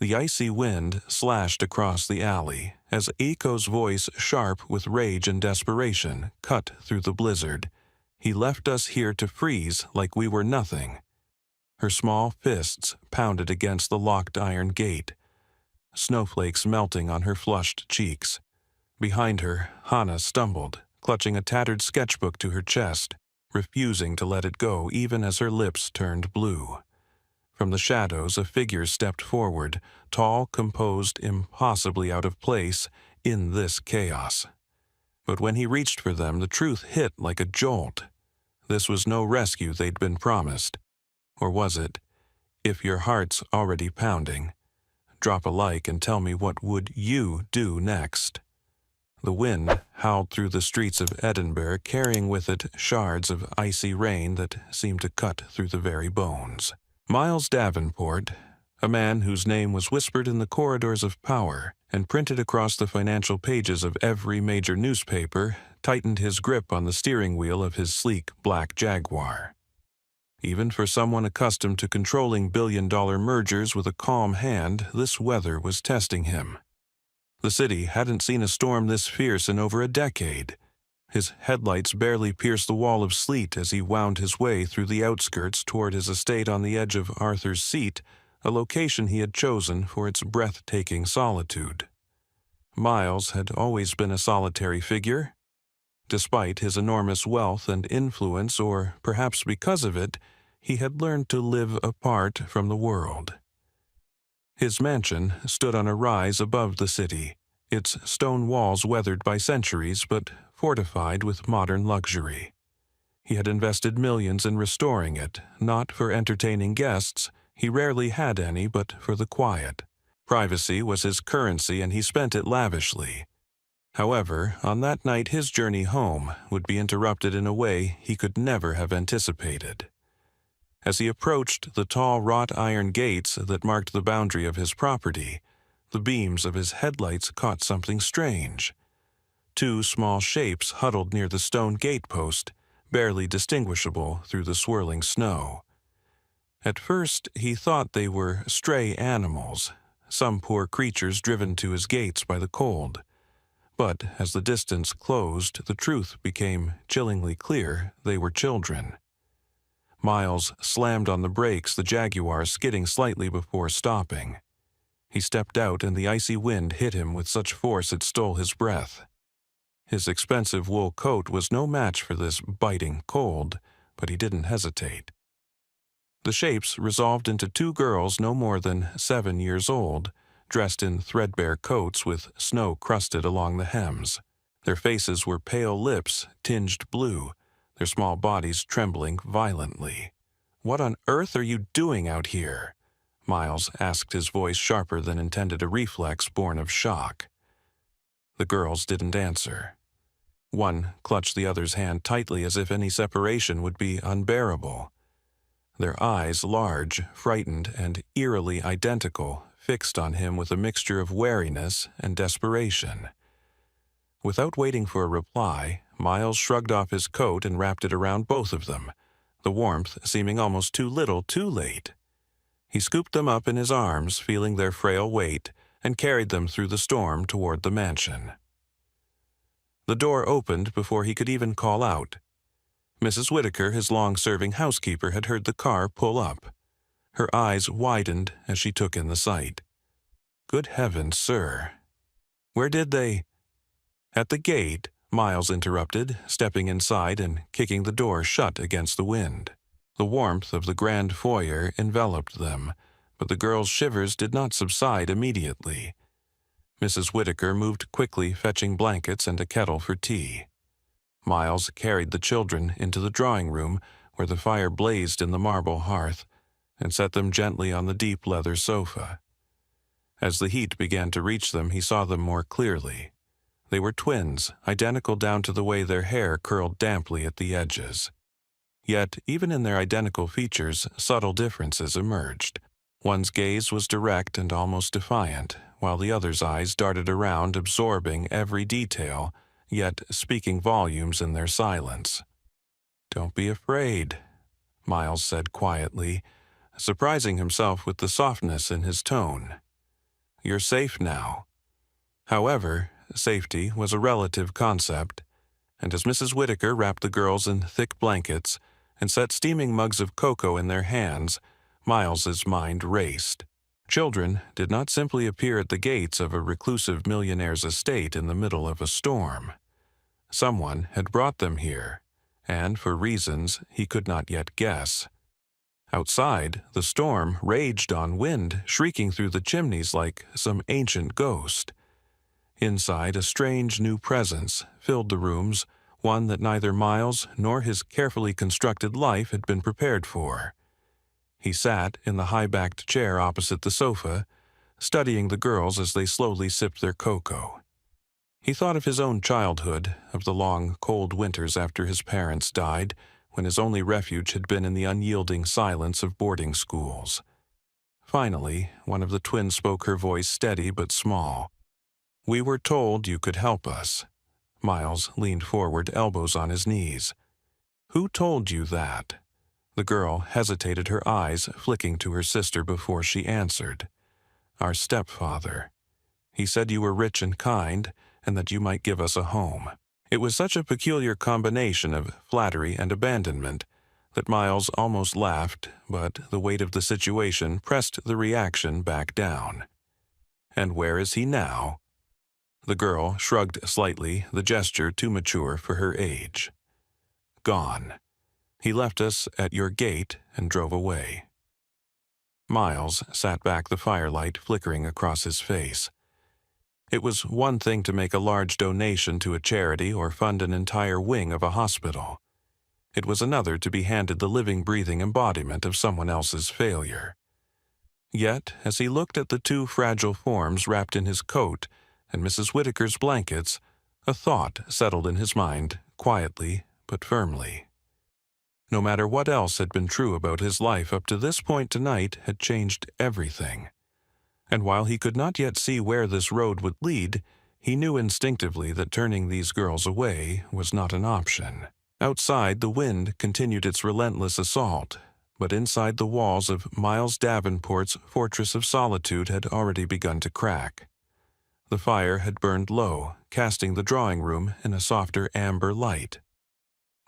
The icy wind slashed across the alley as Eiko's voice, sharp with rage and desperation, cut through the blizzard. He left us here to freeze like we were nothing. Her small fists pounded against the locked iron gate, snowflakes melting on her flushed cheeks. Behind her, Hannah stumbled, clutching a tattered sketchbook to her chest, refusing to let it go even as her lips turned blue. From the shadows, a figure stepped forward, tall, composed, impossibly out of place in this chaos. But when he reached for them, the truth hit like a jolt. This was no rescue they'd been promised. Or was it? If your heart's already pounding, drop a like and tell me what would you do next. The wind howled through the streets of Edinburgh, carrying with it shards of icy rain that seemed to cut through the very bones. Miles Davenport, a man whose name was whispered in the corridors of power and printed across the financial pages of every major newspaper, tightened his grip on the steering wheel of his sleek black Jaguar. Even for someone accustomed to controlling billion-dollar mergers with a calm hand, this weather was testing him. The city hadn't seen a storm this fierce in over a decade. His headlights barely pierced the wall of sleet as he wound his way through the outskirts toward his estate on the edge of Arthur's Seat, a location he had chosen for its breathtaking solitude. Miles had always been a solitary figure. Despite his enormous wealth and influence, or perhaps because of it, he had learned to live apart from the world. His mansion stood on a rise above the city, its stone walls weathered by centuries but fortified with modern luxury. He had invested millions in restoring it, not for entertaining guests. He rarely had any, but for the quiet. Privacy was his currency, and he spent it lavishly. However, on that night his journey home would be interrupted in a way he could never have anticipated. As he approached the tall wrought iron gates that marked the boundary of his property, the beams of his headlights caught something strange. Two small shapes huddled near the stone gatepost, barely distinguishable through the swirling snow. At first he thought they were stray animals, some poor creatures driven to his gates by the cold. But as the distance closed, the truth became chillingly clear: they were children. Miles slammed on the brakes, the Jaguar skidding slightly before stopping. He stepped out, and the icy wind hit him with such force it stole his breath. His expensive wool coat was no match for this biting cold, but he didn't hesitate. The shapes resolved into two girls no more than 7 years old, dressed in threadbare coats with snow crusted along the hems. Their faces were pale lips tinged blue, their small bodies trembling violently. "What on earth are you doing out here?" Miles asked, his voice sharper than intended, a reflex born of shock. The girls didn't answer. One clutched the other's hand tightly as if any separation would be unbearable. Their eyes, large, frightened, and eerily identical, fixed on him with a mixture of wariness and desperation. Without waiting for a reply, Miles shrugged off his coat and wrapped it around both of them, the warmth seeming almost too little too late. He scooped them up in his arms, feeling their frail weight, and carried them through the storm toward the mansion. The door opened before he could even call out. Mrs. Whitaker, his long-serving housekeeper, had heard the car pull up. Her eyes widened as she took in the sight. "Good heavens, sir. Where did they—" "At the gate," Miles interrupted, stepping inside and kicking the door shut against the wind. The warmth of the grand foyer enveloped them, but the girls' shivers did not subside immediately. Mrs. Whitaker moved quickly, fetching blankets and a kettle for tea. Miles carried the children into the drawing room, where the fire blazed in the marble hearth, and set them gently on the deep leather sofa. As the heat began to reach them, he saw them more clearly. They were twins, identical down to the way their hair curled damply at the edges. Yet, even in their identical features, subtle differences emerged. One's gaze was direct and almost defiant, while the other's eyes darted around, absorbing every detail, yet speaking volumes in their silence. "Don't be afraid," Miles said quietly, surprising himself with the softness in his tone. You're safe now." However, safety was a relative concept, and as Mrs. Whittaker wrapped the girls in thick blankets and set steaming mugs of cocoa in their hands, Miles's mind raced. Children did not simply appear at the gates of a reclusive millionaire's estate in the middle of a storm. Someone had brought them here, and for reasons he could not yet guess. Outside, the storm raged on wind, shrieking through the chimneys like some ancient ghost. Inside, a strange new presence filled the rooms, one that neither Miles nor his carefully constructed life had been prepared for. He sat in the high-backed chair opposite the sofa, studying the girls as they slowly sipped their cocoa. He thought of his own childhood, of the long, cold winters after his parents died, when his only refuge had been in the unyielding silence of boarding schools. Finally, one of the twins spoke, her voice steady but small. "We were told you could help us." Miles leaned forward, elbows on his knees. "Who told you that?" The girl hesitated, her eyes flicking to her sister before she answered. "Our stepfather. He said you were rich and kind, and that you might give us a home." It was such a peculiar combination of flattery and abandonment that Miles almost laughed, but the weight of the situation pressed the reaction back down. "And where is he now?" The girl shrugged slightly, the gesture too mature for her age. "Gone. He left us at your gate and drove away." Miles sat back, the firelight flickering across his face. It was one thing to make a large donation to a charity or fund an entire wing of a hospital. It was another to be handed the living, breathing embodiment of someone else's failure. Yet, as he looked at the two fragile forms wrapped in his coat and Mrs. Whittaker's blankets, a thought settled in his mind, quietly but firmly. No matter what else had been true about his life up to this point, tonight had changed everything. And while he could not yet see where this road would lead, he knew instinctively that turning these girls away was not an option. Outside, the wind continued its relentless assault, but inside the walls of Miles Davenport's fortress of solitude had already begun to crack. The fire had burned low, casting the drawing room in a softer amber light.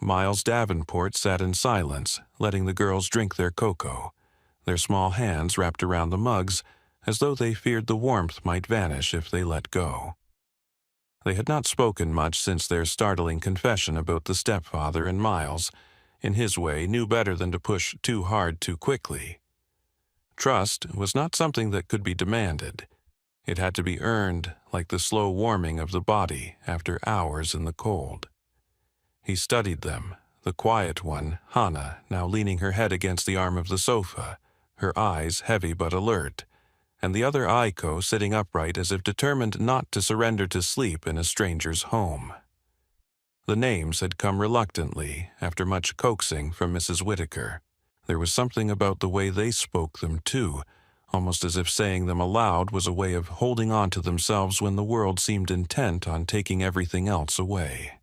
Miles Davenport sat in silence, letting the girls drink their cocoa, their small hands wrapped around the mugs as though they feared the warmth might vanish if they let go. They had not spoken much since their startling confession about the stepfather, and Miles, in his way, knew better than to push too hard too quickly. Trust was not something that could be demanded. It had to be earned, like the slow warming of the body after hours in the cold. He studied them, the quiet one, Hannah, now leaning her head against the arm of the sofa, her eyes heavy but alert, and the other Aiko sitting upright as if determined not to surrender to sleep in a stranger's home. The names had come reluctantly, after much coaxing from Mrs. Whittaker. There was something about the way they spoke them, too, almost as if saying them aloud was a way of holding on to themselves when the world seemed intent on taking everything else away.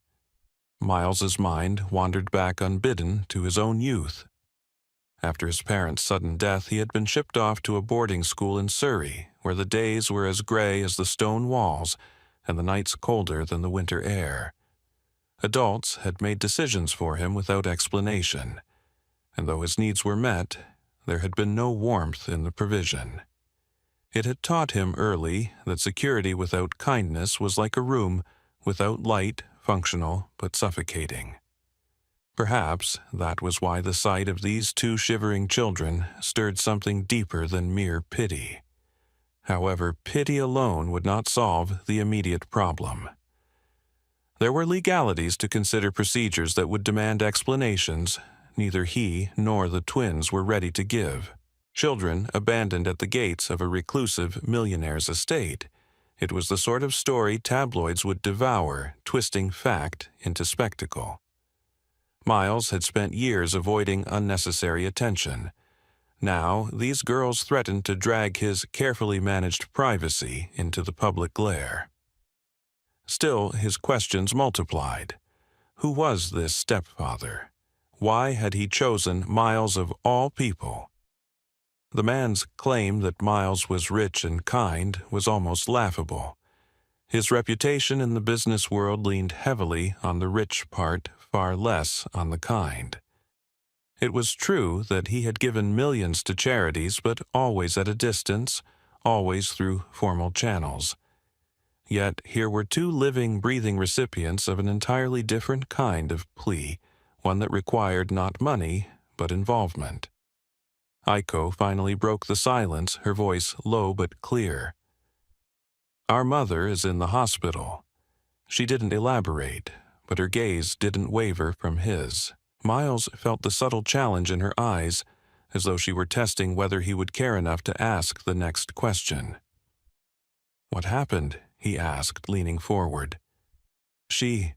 Miles's mind wandered back unbidden to his own youth. After his parents' sudden death, he had been shipped off to a boarding school in Surrey, where the days were as gray as the stone walls and the nights colder than the winter air. Adults had made decisions for him without explanation, and though his needs were met, there had been no warmth in the provision. It had taught him early that security without kindness was like a room without light, functional but suffocating. Perhaps that was why the sight of these two shivering children stirred something deeper than mere pity. However, pity alone would not solve the immediate problem. There were legalities to consider, procedures that would demand explanations neither he nor the twins were ready to give. Children abandoned at the gates of a reclusive millionaire's estate. It was the sort of story tabloids would devour, twisting fact into spectacle. Miles had spent years avoiding unnecessary attention. Now, these girls threatened to drag his carefully managed privacy into the public glare. Still, his questions multiplied. Who was this stepfather? Why had he chosen Miles of all people? The man's claim that Miles was rich and kind was almost laughable. His reputation in the business world leaned heavily on the rich part, far less on the kind. It was true that he had given millions to charities, but always at a distance, always through formal channels. Yet here were two living, breathing recipients of an entirely different kind of plea, one that required not money, but involvement. Aiko finally broke the silence, her voice low but clear. "Our mother is in the hospital." She didn't elaborate, but her gaze didn't waver from his. Miles felt the subtle challenge in her eyes, as though she were testing whether he would care enough to ask the next question. "What happened?" he asked, leaning forward. She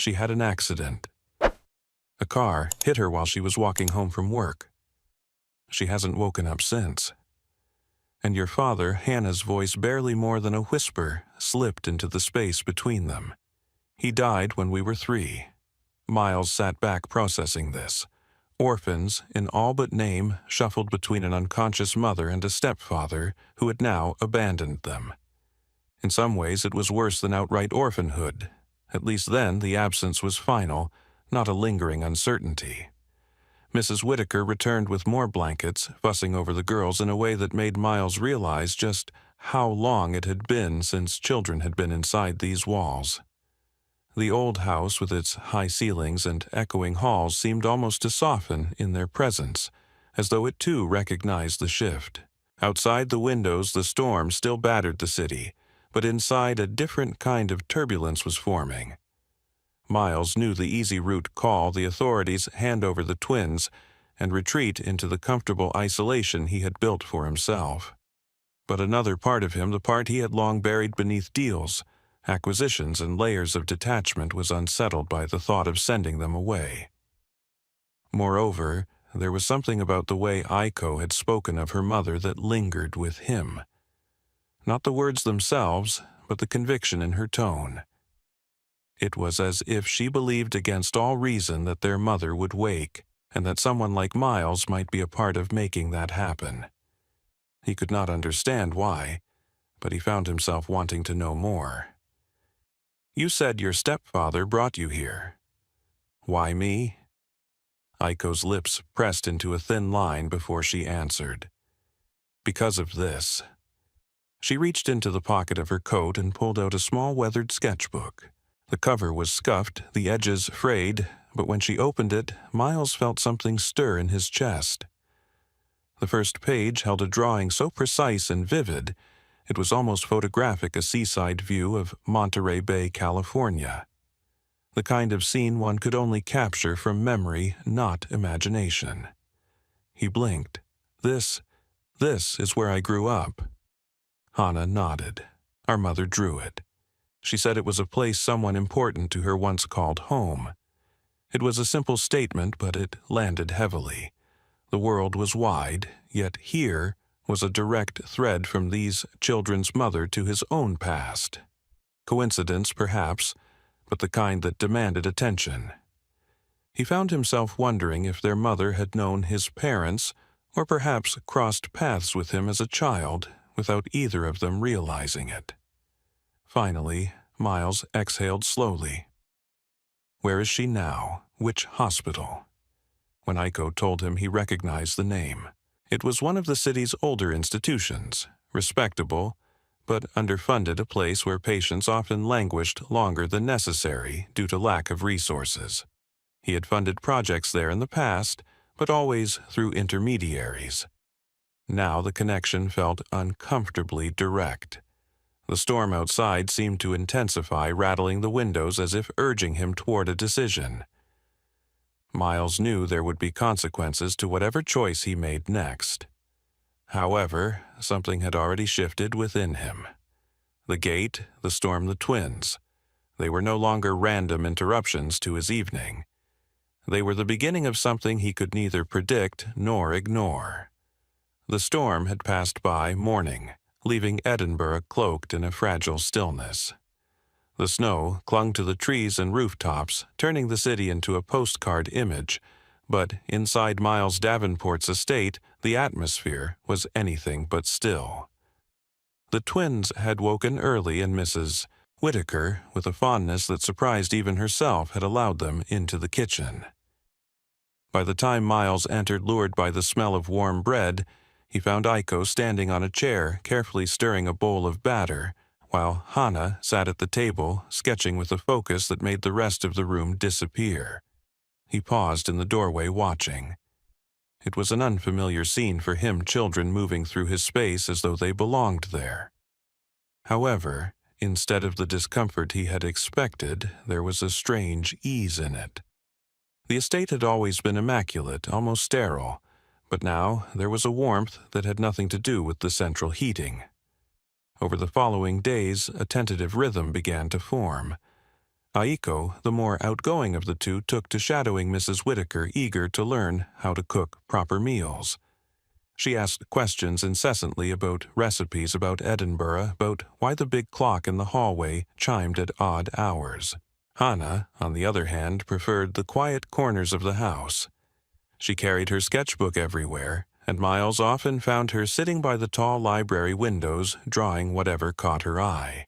had an accident. A car hit her while she was walking home from work. She hasn't woken up since." And your father, Hannah's voice barely more than a whisper, slipped into the space between them. "He died when we were 3. Miles sat back processing this. Orphans, in all but name, shuffled between an unconscious mother and a stepfather who had now abandoned them. In some ways it was worse than outright orphanhood. At least then the absence was final, not a lingering uncertainty. Mrs. Whitaker returned with more blankets, fussing over the girls in a way that made Miles realize just how long it had been since children had been inside these walls. The old house with its high ceilings and echoing halls seemed almost to soften in their presence, as though it too recognized the shift. Outside the windows the storm still battered the city, but inside a different kind of turbulence was forming. Miles knew the easy route: call the authorities, hand over the twins, and retreat into the comfortable isolation he had built for himself. But another part of him, the part he had long buried beneath deals, acquisitions, and layers of detachment, was unsettled by the thought of sending them away. Moreover, there was something about the way Aiko had spoken of her mother that lingered with him. Not the words themselves, but the conviction in her tone. It was as if she believed against all reason that their mother would wake, and that someone like Miles might be a part of making that happen. He could not understand why, but he found himself wanting to know more. "You said your stepfather brought you here. Why me?" Aiko's lips pressed into a thin line before she answered. "Because of this." She reached into the pocket of her coat and pulled out a small weathered sketchbook. The cover was scuffed, the edges frayed, but when she opened it, Miles felt something stir in his chest. The first page held a drawing so precise and vivid, it was almost photographic, a seaside view of Monterey Bay, California. The kind of scene one could only capture from memory, not imagination. He blinked. This is where I grew up." Hannah nodded. "Our mother drew it. She said it was a place someone important to her once called home. It was a simple statement, but it landed heavily. The world was wide, yet here was a direct thread from these children's mother to his own past. Coincidence, perhaps, but the kind that demanded attention. He found himself wondering if their mother had known his parents, or perhaps crossed paths with him as a child, without either of them realizing it. Finally, Miles exhaled slowly. "Where is she now? Which hospital?" When Aiko told him, he recognized the name. It was one of the city's older institutions, respectable, but underfunded, a place where patients often languished longer than necessary due to lack of resources. He had funded projects there in the past, but always through intermediaries. Now the connection felt uncomfortably direct. The storm outside seemed to intensify, rattling the windows as if urging him toward a decision. Miles knew there would be consequences to whatever choice he made next. However, something had already shifted within him. The gate, the storm, the twins. They were no longer random interruptions to his evening. They were the beginning of something he could neither predict nor ignore. The storm had passed by, mourning, leaving Edinburgh cloaked in a fragile stillness. The snow clung to the trees and rooftops, turning the city into a postcard image, but inside Miles Davenport's estate, the The atmosphere was anything but still. The twins had woken early, and Mrs. Whittaker, with a fondness that surprised even herself, had allowed them into the kitchen. By the time Miles entered, lured by the smell of warm bread, he found Aiko standing on a chair, carefully stirring a bowl of batter, while Hannah sat at the table, sketching with a focus that made the rest of the room disappear. He paused in the doorway, watching. It was an unfamiliar scene for him, children moving through his space as though they belonged there. However, instead of the discomfort he had expected, there was a strange ease in it. The estate had always been immaculate, almost sterile, but now there was a warmth that had nothing to do with the central heating. Over the following days, a tentative rhythm began to form. Aiko, the more outgoing of the two, took to shadowing Mrs. Whittaker, eager to learn how to cook proper meals. She asked questions incessantly about recipes, about Edinburgh, about why the big clock in the hallway chimed at odd hours. Hannah, on the other hand, preferred the quiet corners of the house. She carried her sketchbook everywhere, and Miles often found her sitting by the tall library windows, drawing whatever caught her eye.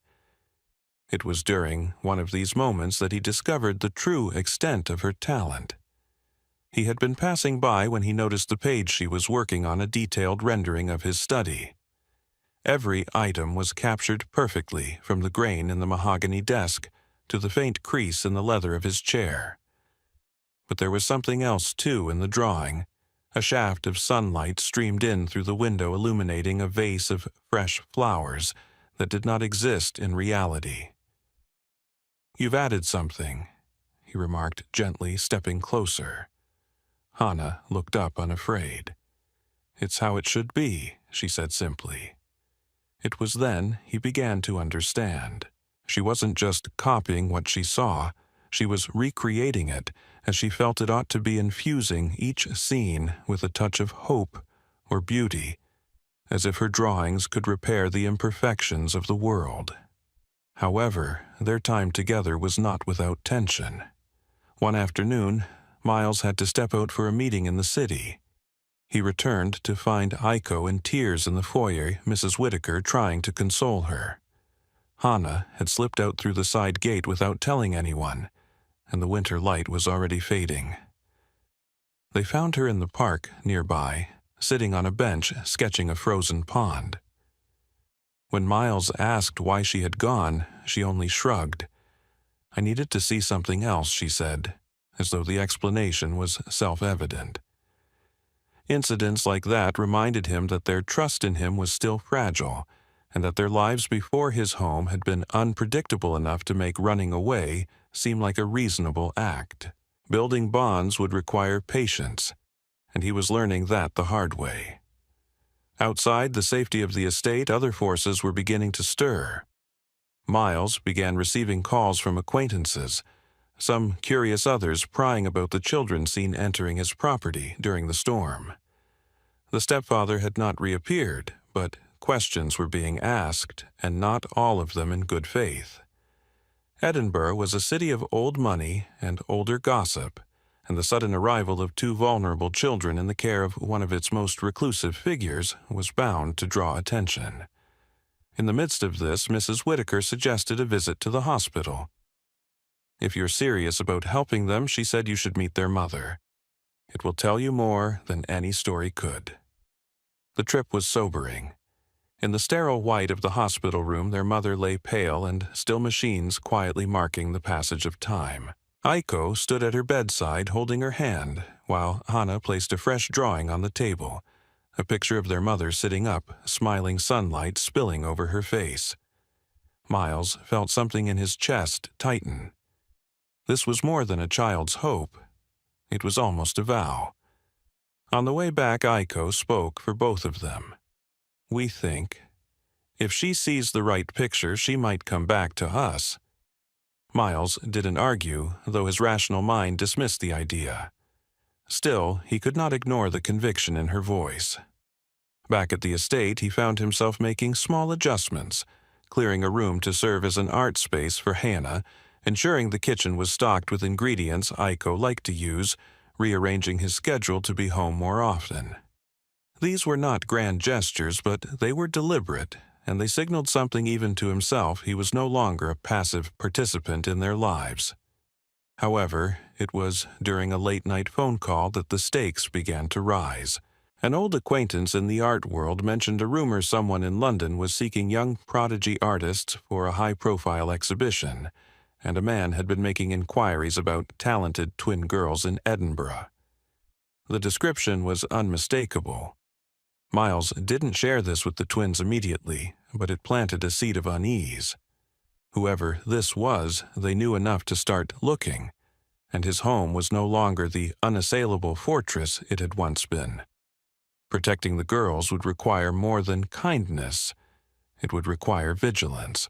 It was during one of these moments that he discovered the true extent of her talent. He had been passing by when he noticed the page she was working on, a detailed rendering of his study. Every item was captured perfectly, from the grain in the mahogany desk to the faint crease in the leather of his chair. But there was something else, too, in the drawing. A shaft of sunlight streamed in through the window, illuminating a vase of fresh flowers that did not exist in reality. "You've added something," he remarked gently, stepping closer. Hannah looked up, unafraid. "It's how it should be," she said simply. It was then he began to understand. She wasn't just copying what she saw, she was recreating it, as she felt it ought to be, infusing each scene with a touch of hope or beauty, as if her drawings could repair the imperfections of the world. However, their time together was not without tension. One afternoon, Miles had to step out for a meeting in the city. He returned to find Aiko in tears in the foyer, Mrs. Whittaker trying to console her. Hannah had slipped out through the side gate without telling anyone, and the winter light was already fading. They found her in the park nearby, sitting on a bench sketching a frozen pond. When Miles asked why she had gone, she only shrugged. "I needed to see something else," she said, as though the explanation was self-evident. Incidents like that reminded him that their trust in him was still fragile, and that their lives before his home had been unpredictable enough to make running away seem like a reasonable act. Building bonds would require patience, and he was learning that the hard way. Outside the safety of the estate, other forces were beginning to stir. Miles began receiving calls from acquaintances, some curious others prying about the children seen entering his property during the storm. The stepfather had not reappeared, but questions were being asked, and not all of them in good faith. Edinburgh was a city of old money and older gossip, and the sudden arrival of two vulnerable children in the care of one of its most reclusive figures was bound to draw attention. In the midst of this, Mrs. Whittaker suggested a visit to the hospital. "If you're serious about helping them," she said, "you should meet their mother. It will tell you more than any story could." The trip was sobering. In the sterile white of the hospital room, their mother lay pale, and still machines quietly marking the passage of time. Aiko stood at her bedside holding her hand, while Hannah placed a fresh drawing on the table, a picture of their mother sitting up, smiling, sunlight spilling over her face. Miles felt something in his chest tighten. This was more than a child's hope. It was almost a vow. On the way back, Aiko spoke for both of them. "We think, if she sees the right picture, she might come back to us." Miles didn't argue, though his rational mind dismissed the idea. Still, he could not ignore the conviction in her voice. Back at the estate, he found himself making small adjustments, clearing a room to serve as an art space for Hannah, ensuring the kitchen was stocked with ingredients Aiko liked to use, rearranging his schedule to be home more often. These were not grand gestures, but they were deliberate, and they signaled something even to himself. He was no longer a passive participant in their lives. However, it was during a late-night phone call that the stakes began to rise. An old acquaintance in the art world mentioned a rumor someone in London was seeking young prodigy artists for a high-profile exhibition, and a man had been making inquiries about talented twin girls in Edinburgh. The description was unmistakable. Miles didn't share this with the twins immediately, but it planted a seed of unease. Whoever this was, they knew enough to start looking, and his home was no longer the unassailable fortress it had once been. Protecting the girls would require more than kindness. It would require vigilance.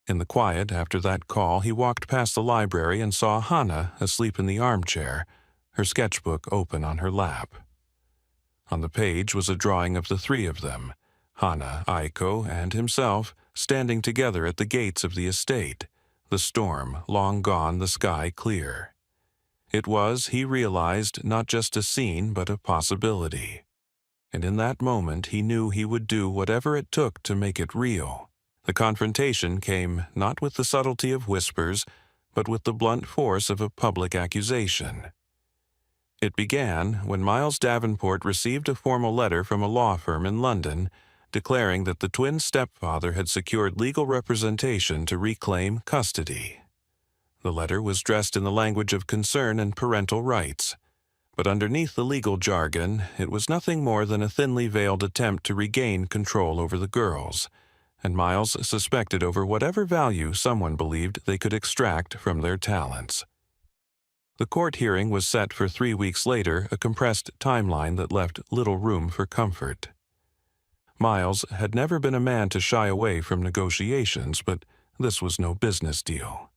In the quiet after that call, he walked past the library and saw Hannah asleep in the armchair, her sketchbook open on her lap. On the page was a drawing of the three of them, Hannah, Aiko, and himself, standing together at the gates of the estate, the storm long gone, the sky clear. It was, he realized, not just a scene but a possibility. And in that moment he knew he would do whatever it took to make it real. The confrontation came not with the subtlety of whispers, but with the blunt force of a public accusation. It began when Miles Davenport received a formal letter from a law firm in London declaring that the twin stepfather had secured legal representation to reclaim custody. The letter was dressed in the language of concern and parental rights, but underneath the legal jargon, it was nothing more than a thinly veiled attempt to regain control over the girls, and Miles suspected over whatever value someone believed they could extract from their talents. The court hearing was set for 3 weeks later, a compressed timeline that left little room for comfort. Miles had never been a man to shy away from negotiations, but this was no business deal.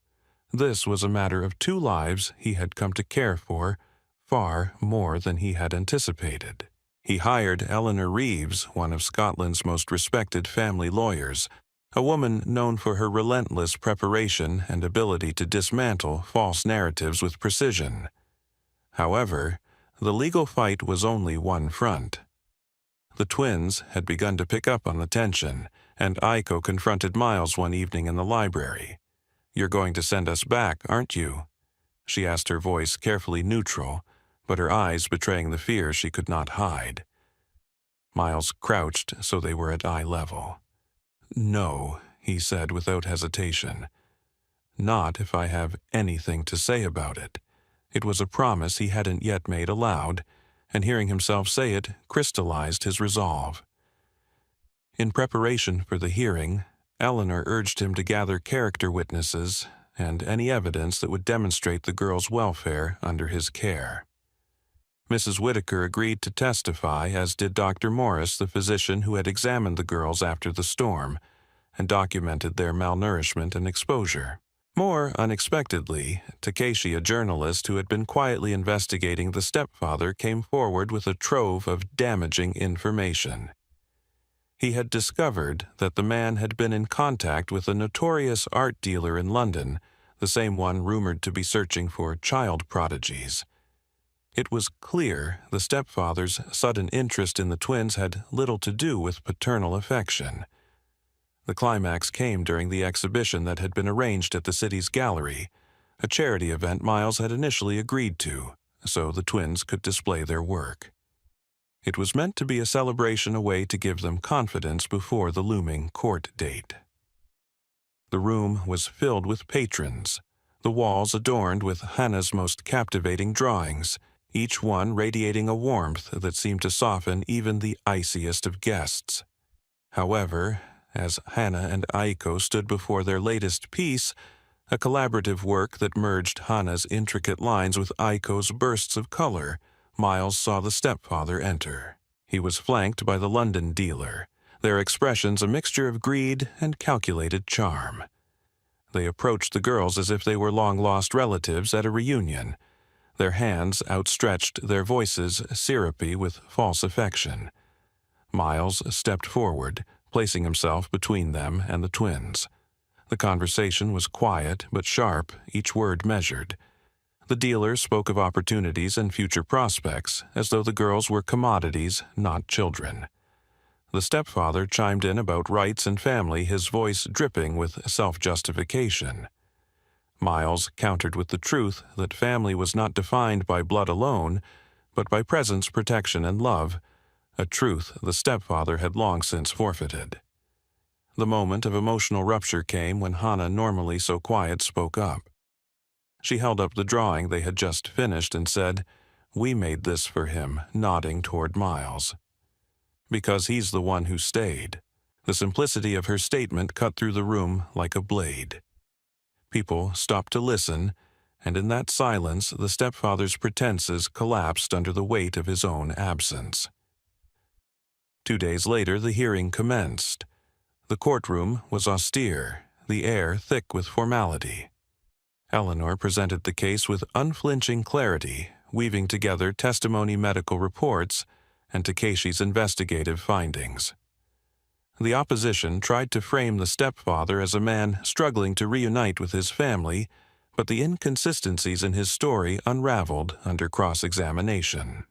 This was a matter of two lives he had come to care for, far more than he had anticipated. He hired Eleanor Reeves, one of Scotland's most respected family lawyers, a woman known for her relentless preparation and ability to dismantle false narratives with precision. However, the legal fight was only one front. The twins had begun to pick up on the tension, and Aiko confronted Miles one evening in the library. "You're going to send us back, aren't you?" She asked, her voice carefully neutral, but her eyes betraying the fear she could not hide. Miles crouched so they were at eye level. "No," he said without hesitation. "Not if I have anything to say about it." It was a promise he hadn't yet made aloud, and hearing himself say it crystallized his resolve. In preparation for the hearing, Eleanor urged him to gather character witnesses and any evidence that would demonstrate the girls' welfare under his care. Mrs. Whittaker agreed to testify, as did Dr. Morris, the physician who had examined the girls after the storm and documented their malnourishment and exposure. More unexpectedly, Takeshi, a journalist who had been quietly investigating the stepfather, came forward with a trove of damaging information. He had discovered that the man had been in contact with a notorious art dealer in London, the same one rumored to be searching for child prodigies. It was clear the stepfather's sudden interest in the twins had little to do with paternal affection. The climax came during the exhibition that had been arranged at the city's gallery, a charity event Miles had initially agreed to, so the twins could display their work. It was meant to be a celebration, a way to give them confidence before the looming court date. The room was filled with patrons, the walls adorned with Hannah's most captivating drawings, each one radiating a warmth that seemed to soften even the iciest of guests. However, as Hannah and Aiko stood before their latest piece, a collaborative work that merged Hannah's intricate lines with Aiko's bursts of color, Miles saw the stepfather enter. He was flanked by the London dealer, their expressions a mixture of greed and calculated charm. They approached the girls as if they were long-lost relatives at a reunion, their hands outstretched, their voices syrupy with false affection. Miles stepped forward, placing himself between them and the twins. The conversation was quiet but sharp, each word measured. The dealer spoke of opportunities and future prospects, as though the girls were commodities, not children. The stepfather chimed in about rights and family, his voice dripping with self-justification. Miles countered with the truth that family was not defined by blood alone, but by presence, protection, and love, a truth the stepfather had long since forfeited. The moment of emotional rupture came when Hannah, normally so quiet, spoke up. She held up the drawing they had just finished and said, "We made this for him," nodding toward Miles. "Because he's the one who stayed." The simplicity of her statement cut through the room like a blade. People stopped to listen, and in that silence the stepfather's pretenses collapsed under the weight of his own absence. 2 days later the hearing commenced. The courtroom was austere, the air thick with formality. Eleanor presented the case with unflinching clarity, weaving together testimony, medical reports, and Takeshi's investigative findings. The opposition tried to frame the stepfather as a man struggling to reunite with his family, but the inconsistencies in his story unraveled under cross-examination.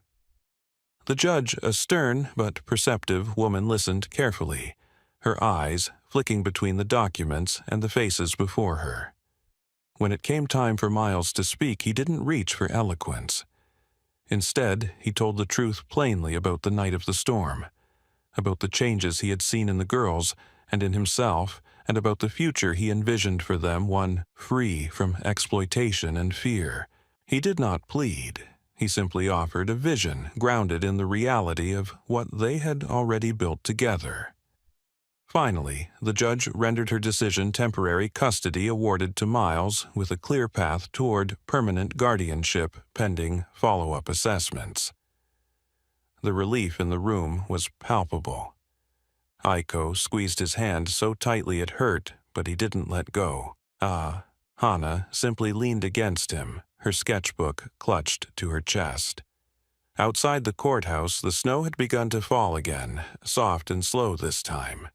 The judge, a stern but perceptive woman, listened carefully, her eyes flicking between the documents and the faces before her. When it came time for Miles to speak, he didn't reach for eloquence. Instead, he told the truth plainly about the night of the storm, about the changes he had seen in the girls and in himself, and about the future he envisioned for them, one free from exploitation and fear. He did not plead. He simply offered a vision grounded in the reality of what they had already built together. Finally, the judge rendered her decision temporary custody awarded to Miles, with a clear path toward permanent guardianship pending follow-up assessments. The relief in the room was palpable. Aiko squeezed his hand so tightly it hurt, but he didn't let go. Hannah simply leaned against him, her sketchbook clutched to her chest. Outside the courthouse, the snow had begun to fall again, soft and slow this time.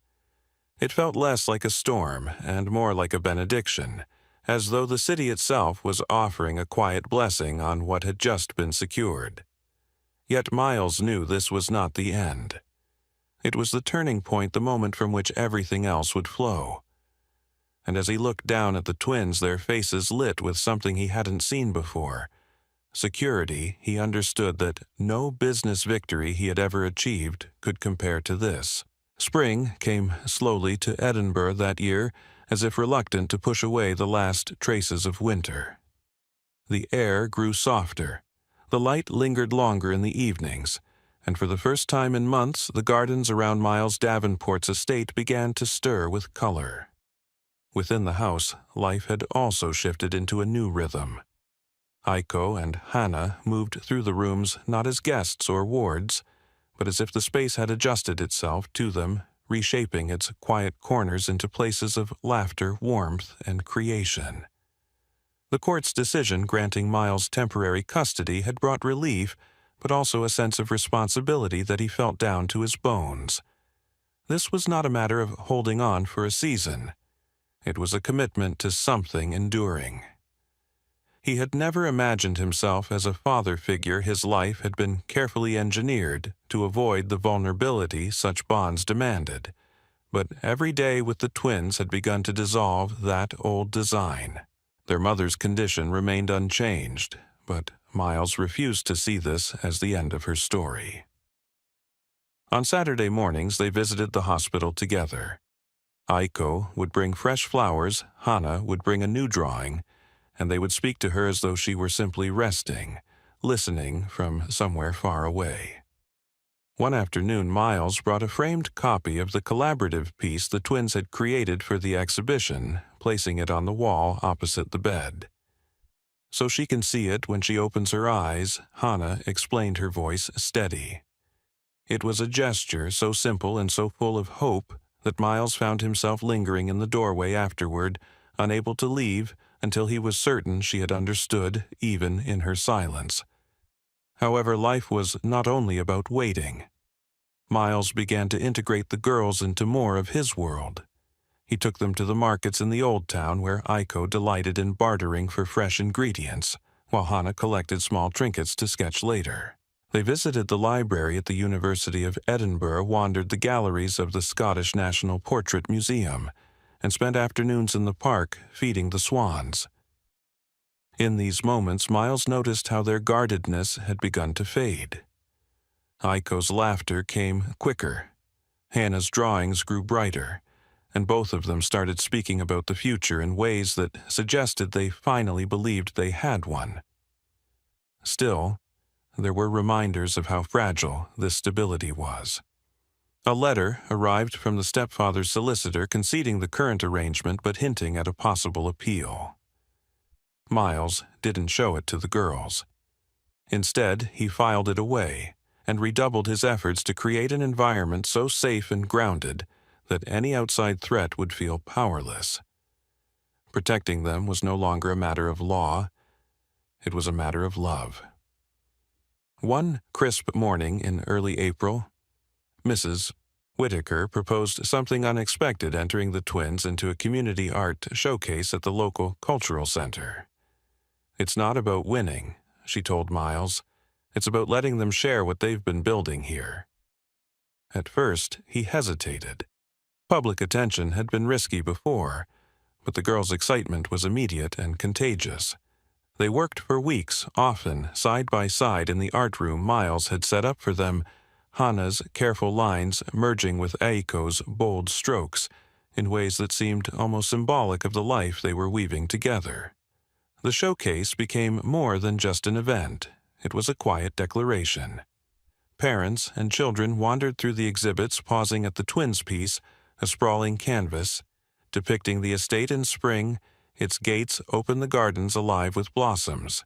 It felt less like a storm and more like a benediction, as though the city itself was offering a quiet blessing on what had just been secured. Yet Miles knew this was not the end. It was the turning point, the moment from which everything else would flow. And as he looked down at the twins, their faces lit with something he hadn't seen before. Security, he understood that no business victory he had ever achieved could compare to this. Spring came slowly to Edinburgh that year, as if reluctant to push away the last traces of winter. The air grew softer. The light lingered longer in the evenings, and for the first time in months, the gardens around Miles Davenport's estate began to stir with color. Within the house, life had also shifted into a new rhythm. Aiko and Hannah moved through the rooms not as guests or wards, but as if the space had adjusted itself to them, reshaping its quiet corners into places of laughter, warmth, and creation. The court's decision granting Miles temporary custody had brought relief, but also a sense of responsibility that he felt down to his bones. This was not a matter of holding on for a season. It was a commitment to something enduring. He had never imagined himself as a father figure. His life had been carefully engineered to avoid the vulnerability such bonds demanded. But every day with the twins had begun to dissolve that old design. Their mother's condition remained unchanged, but Miles refused to see this as the end of her story. On Saturday mornings, they visited the hospital together. Aiko would bring fresh flowers, Hannah would bring a new drawing, and they would speak to her as though she were simply resting, listening from somewhere far away. One afternoon, Miles brought a framed copy of the collaborative piece the twins had created for the exhibition, placing it on the wall opposite the bed. "So she can see it when she opens her eyes," Hannah explained, her voice steady. It was a gesture so simple and so full of hope that Miles found himself lingering in the doorway afterward, unable to leave until he was certain she had understood, even in her silence. However, life was not only about waiting. Miles began to integrate the girls into more of his world. He took them to the markets in the old town where Aiko delighted in bartering for fresh ingredients, while Hannah collected small trinkets to sketch later. They visited the library at the University of Edinburgh, wandered the galleries of the Scottish National Portrait Museum, and spent afternoons in the park feeding the swans. In these moments, Miles noticed how their guardedness had begun to fade. Aiko's laughter came quicker. Hannah's drawings grew brighter, and both of them started speaking about the future in ways that suggested they finally believed they had one. Still, there were reminders of how fragile this stability was. A letter arrived from the stepfather's solicitor conceding the current arrangement but hinting at a possible appeal. Miles didn't show it to the girls. Instead, he filed it away and redoubled his efforts to create an environment so safe and grounded that any outside threat would feel powerless. Protecting them was no longer a matter of law, it was a matter of love. One crisp morning in early April, Mrs. Whitaker proposed something unexpected, entering the twins into a community art showcase at the local cultural center. "It's not about winning," she told Miles. "It's about letting them share what they've been building here." At first, he hesitated. Public attention had been risky before, but the girls' excitement was immediate and contagious. They worked for weeks, often side by side in the art room Miles had set up for them, Hannah's careful lines merging with Aiko's bold strokes in ways that seemed almost symbolic of the life they were weaving together. The showcase became more than just an event. It was a quiet declaration. Parents and children wandered through the exhibits, pausing at the twins' piece, a sprawling canvas, depicting the estate in spring, its gates open, the gardens alive with blossoms.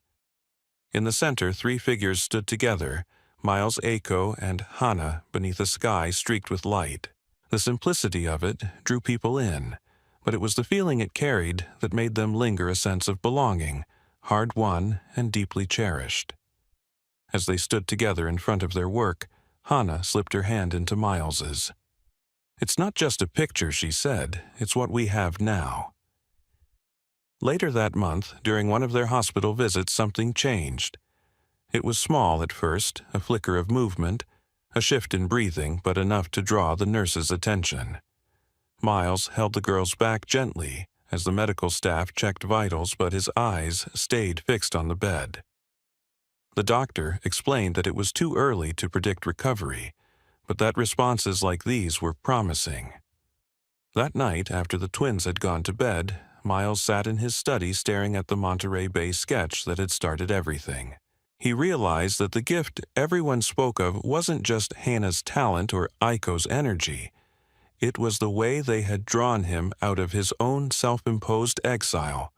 In the center, three figures stood together, Miles, Aiko, and Hannah, beneath a sky streaked with light. The simplicity of it drew people in, but it was the feeling it carried that made them linger, a sense of belonging, hard-won and deeply cherished. As they stood together in front of their work, Hannah slipped her hand into Miles's. "It's not just a picture," she said, "it's what we have now." Later that month, during one of their hospital visits, something changed. It was small at first, a flicker of movement, a shift in breathing, but enough to draw the nurse's attention. Miles held the girls back gently as the medical staff checked vitals, but his eyes stayed fixed on the bed. The doctor explained that it was too early to predict recovery, but that responses like these were promising. That night, after the twins had gone to bed, Miles sat in his study staring at the Monterey Bay sketch that had started everything. He realized that the gift everyone spoke of wasn't just Hannah's talent or Aiko's energy. It was the way they had drawn him out of his own self-imposed exile,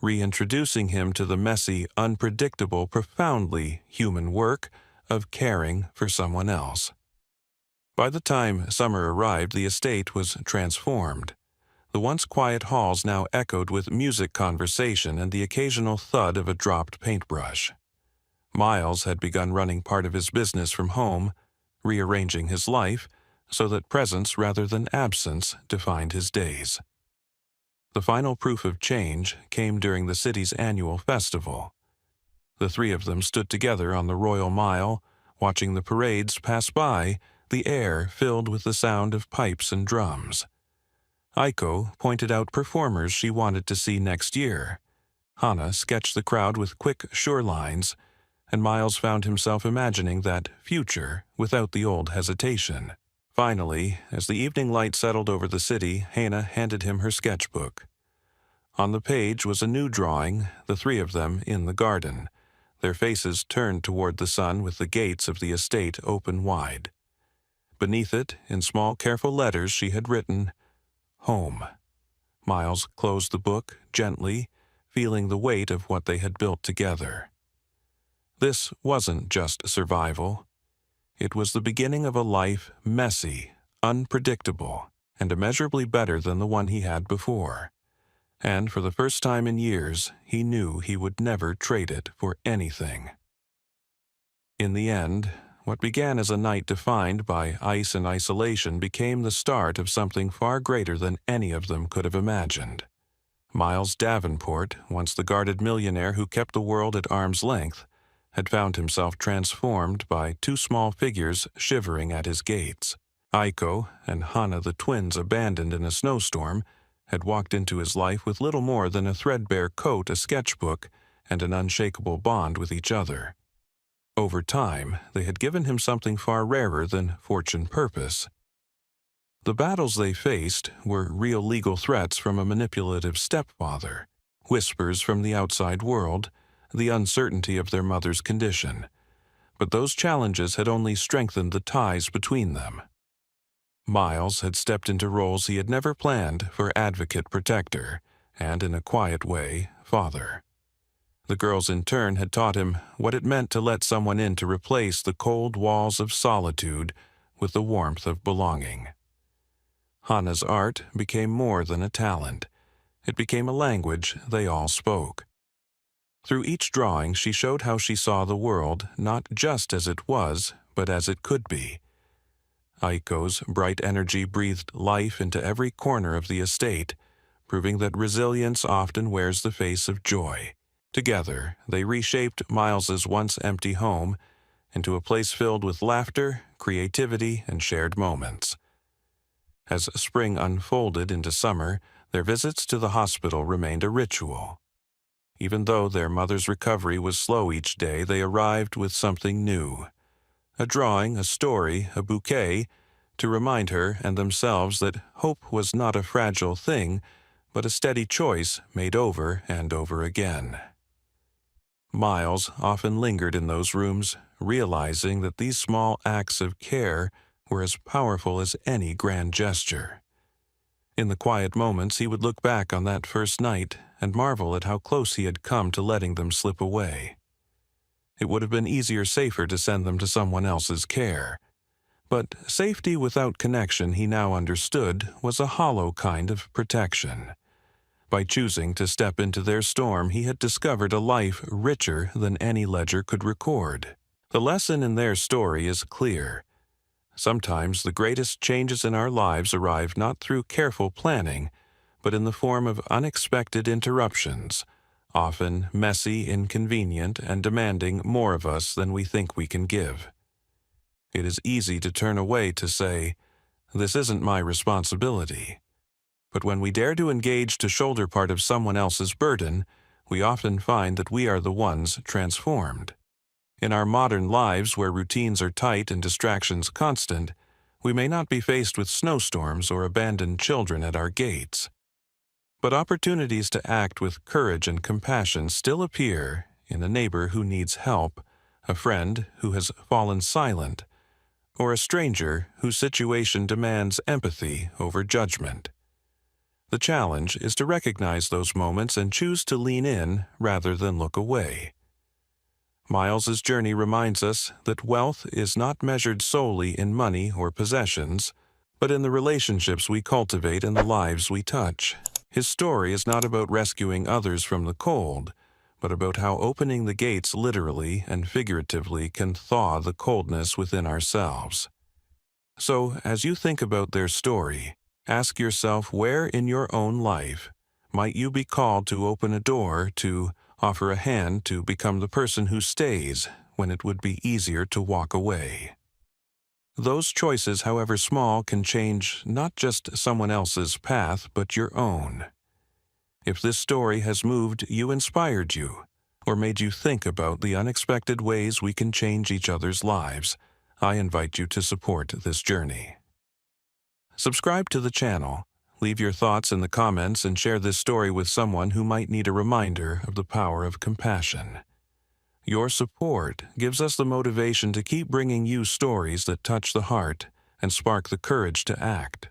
reintroducing him to the messy, unpredictable, profoundly human work of caring for someone else. By the time summer arrived, the estate was transformed. The once quiet halls now echoed with music, conversation, and the occasional thud of a dropped paintbrush. Miles had begun running part of his business from home, rearranging his life so that presence rather than absence defined his days. The final proof of change came during the city's annual festival. The three of them stood together on the Royal Mile, watching the parades pass by, the air filled with the sound of pipes and drums. Aiko pointed out performers she wanted to see next year. Hannah sketched the crowd with quick, sure lines, and Miles found himself imagining that future without the old hesitation. Finally, as the evening light settled over the city, Hannah handed him her sketchbook. On the page was a new drawing, the three of them in the garden, their faces turned toward the sun with the gates of the estate open wide. Beneath it, in small, careful letters, she had written, "Home." Miles closed the book gently, feeling the weight of what they had built together. This wasn't just survival. It was the beginning of a life messy, unpredictable, and immeasurably better than the one he had before. And for the first time in years, he knew he would never trade it for anything. In the end, what began as a night defined by ice and isolation became the start of something far greater than any of them could have imagined. Miles Davenport, once the guarded millionaire who kept the world at arm's length, had found himself transformed by two small figures shivering at his gates. Aiko and Hana, the twins abandoned in a snowstorm, had walked into his life with little more than a threadbare coat, a sketchbook, and an unshakable bond with each other. Over time, they had given him something far rarer than fortune purpose. The battles they faced were real legal threats from a manipulative stepfather, whispers from the outside world, the uncertainty of their mother's condition. But those challenges had only strengthened the ties between them. Miles had stepped into roles he had never planned for advocate protector, and in a quiet way, father. The girls in turn had taught him what it meant to let someone in to replace the cold walls of solitude with the warmth of belonging. Hana's art became more than a talent. It became a language they all spoke. Through each drawing, she showed how she saw the world not just as it was, but as it could be. Aiko's bright energy breathed life into every corner of the estate, proving that resilience often wears the face of joy. Together, they reshaped Miles's once empty home into a place filled with laughter, creativity, and shared moments. As spring unfolded into summer, their visits to the hospital remained a ritual. Even though their mother's recovery was slow each day, they arrived with something new. A drawing, a story, a bouquet, to remind her and themselves that hope was not a fragile thing, but a steady choice made over and over again. Miles often lingered in those rooms, realizing that these small acts of care were as powerful as any grand gesture. In the quiet moments, he would look back on that first night and marvel at how close he had come to letting them slip away. It would have been safer to send them to someone else's care. But safety without connection, he now understood, was a hollow kind of protection. By choosing to step into their storm, he had discovered a life richer than any ledger could record. The lesson in their story is clear. Sometimes the greatest changes in our lives arrive not through careful planning, but in the form of unexpected interruptions, often messy, inconvenient, and demanding more of us than we think we can give. It is easy to turn away to say, "This isn't my responsibility." But when we dare to engage to shoulder part of someone else's burden, we often find that we are the ones transformed. In our modern lives, where routines are tight and distractions constant, we may not be faced with snowstorms or abandoned children at our gates. But opportunities to act with courage and compassion still appear in a neighbor who needs help, a friend who has fallen silent, or a stranger whose situation demands empathy over judgment. The challenge is to recognize those moments and choose to lean in rather than look away. Miles's journey reminds us that wealth is not measured solely in money or possessions, but in the relationships we cultivate and the lives we touch. His story is not about rescuing others from the cold, but about how opening the gates literally and figuratively can thaw the coldness within ourselves. So, as you think about their story, ask yourself where in your own life might you be called to open a door, to offer a hand, to become the person who stays when it would be easier to walk away. Those choices, however small, can change not just someone else's path, but your own. If this story has moved you, inspired you, or made you think about the unexpected ways we can change each other's lives, I invite you to support this journey. Subscribe to the channel, leave your thoughts in the comments, and share this story with someone who might need a reminder of the power of compassion. Your support gives us the motivation to keep bringing you stories that touch the heart and spark the courage to act.